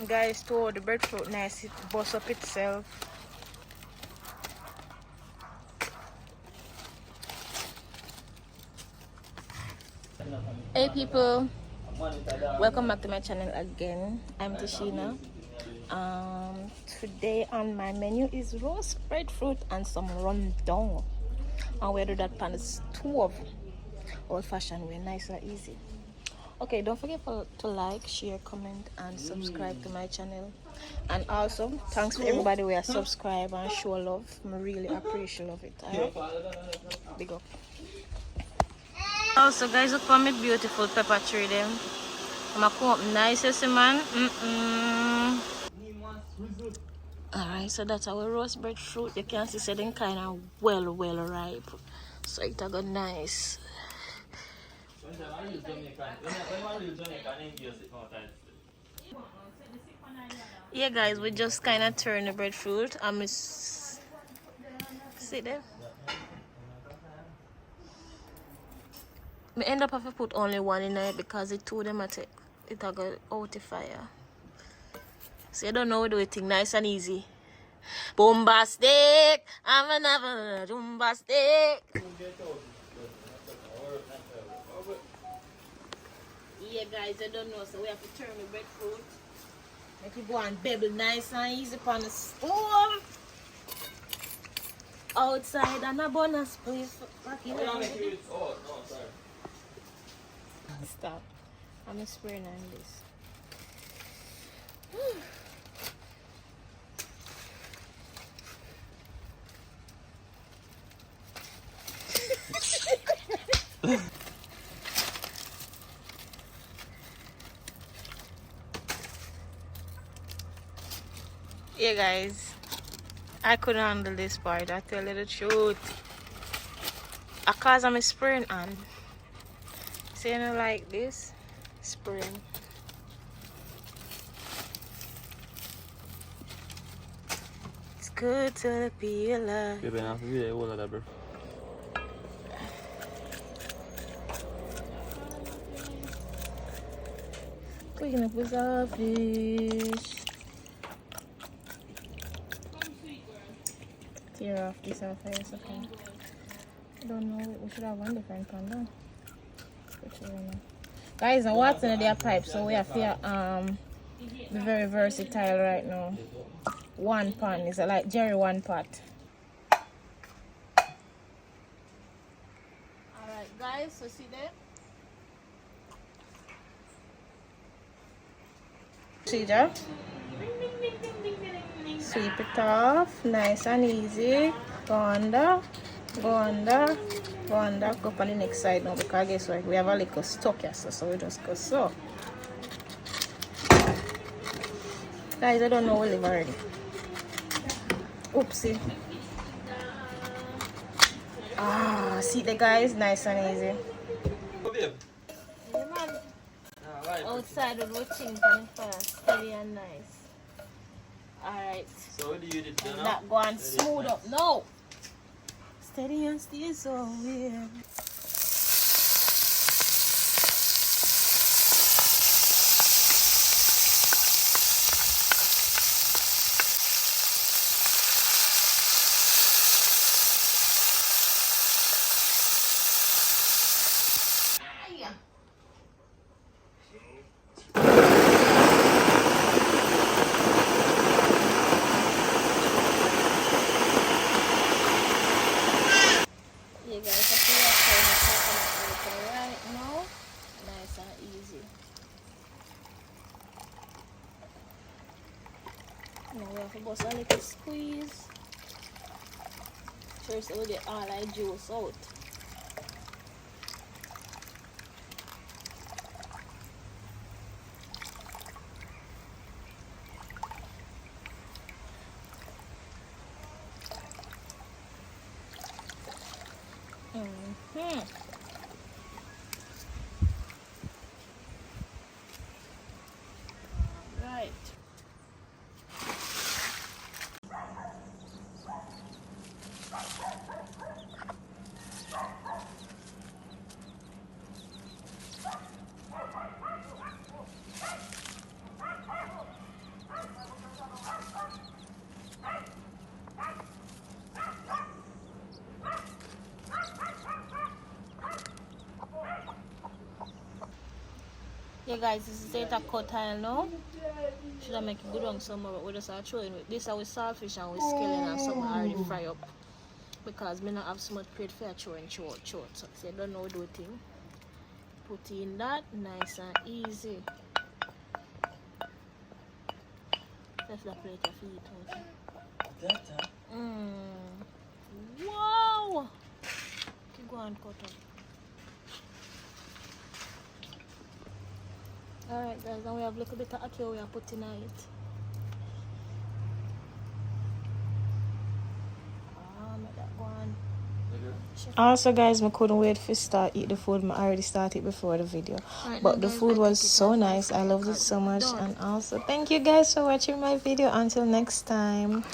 Guys, too, the breadfruit nice, it bust up itself. Hey people, welcome back to my channel again. I'm Tishina. Today on my menu is roast breadfruit and some Run-Dung. And we do that on the stove. Old fashioned way, nice and easy. Okay, don't forget to like, share, comment and subscribe to my channel. And also thanks for everybody who has subscribed and show love. I really appreciate it. Alright, big up. Also guys, look for me beautiful pepper tree them. I'm gonna come up nice, you see, man. Alright, so that's our roast breadfruit. You can see them kind of well ripe, so it got nice. Yeah guys, we just kind of turn the breadfruit. See there, we end up having to put only one in it because the two of them it got out the fire. So you don't know we do it nice and easy. Bombastic, I'm another bombastic. Yeah guys, I don't know, so we have to turn the breadfruit. Make it go and bubble nice and easy on the stove. Outside and a bonus please. Oh, no, sorry. Stop. I'm spraying on this. Yeah guys, I couldn't handle this part, I tell you the truth. Because I'm spraying on. See, you know, like this, spraying. It's good to be alive. Clean up with our fish. Tear off this off here, it's okay. I don't know, we should have one different pan though. Guys, I'm watching their pipe, so we have to be very versatile right now. One pan is like Jerry one pot. Alright guys, so see there? See there? Sweep it off, nice and easy. Go under, go under, go under, go up on the next side now because guess what? We have a little stuck here, so we just go so. Guys, I don't know we live already. Oopsie. Ah, see the guys, nice and easy. Yeah, man. Outside with watching from first, steady and nice. Alright. So what do you do now? Not go and smooth up. No! Steady and still so weird. Now we have to bust a little squeeze. First we'll get all our juice out. Right. Yeah, guys, this is it a cut tile now. Should I make it good on summer? But we just are throwing with this are with saltfish and with skillet and some already fry up. Because me not have so much plate for throwing short. So if you don't know what do thing, put in that nice and easy. Left the plate of it. Wow! Keep going, cut up. Alright guys, and we have a little bit of aqua we are putting on it. Make that go on. Also guys, I couldn't wait for start eat the food. I already started before the video. Right, but the food was so nice. I loved it so much. And also thank you guys for watching my video. Until next time.